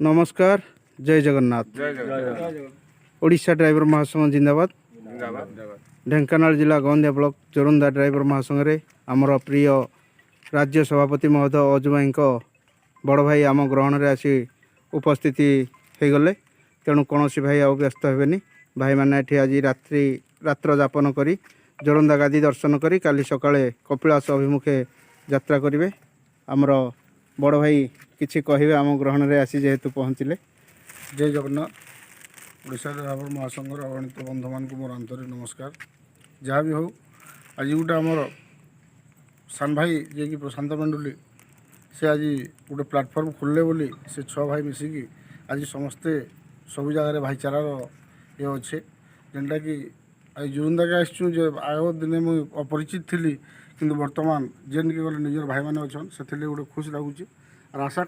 नमस्कार। जय जगन्नाथ। ओडिशा ड्राइवर महासंघ जिंदाबाद। ढेंकानाल जिला गंदिया ब्लॉक जोरंदा ड्राइवर महासंघ रे आमर प्रिय राज्य सभापति महोदय अजु भाई बड़ भाई आम ग्रहण रे आसी उपस्थिति हो गले। तेणु कौन भाई आ व्यस्त हेनी। भाई मैंने आज रात्र जापन करी जोरंदा गादी दर्शन करी काली सकाळे कपिलास अभिमुखे यात्रा करेंगे। आमर बड़ भाई किछि कहिबे आम ग्रहण रे आसी जेहेतु पहुँचले। जय जगन्नाथ। ओडिशा ड्राइवर महासंघर अगणित बंधु मान मोर आंतरिक नमस्कार। जहाँ भी हो आज गोटे आमर सान भाई जे कि प्रशांत मेंडुली से आज गोटे प्लाटफर्म खोलले बोली से 6 भाई मिसिकी आज समस्ते सब जगह भाईचारार ये अच्छे जेनटा कि आज जोरंदा के आसचु जे आग दिने मुझे अपरिचित थी किंतु वर्तमान जेन के गले निजर भाई मैंने अच्छा से गोटे खुश लगुच। आशा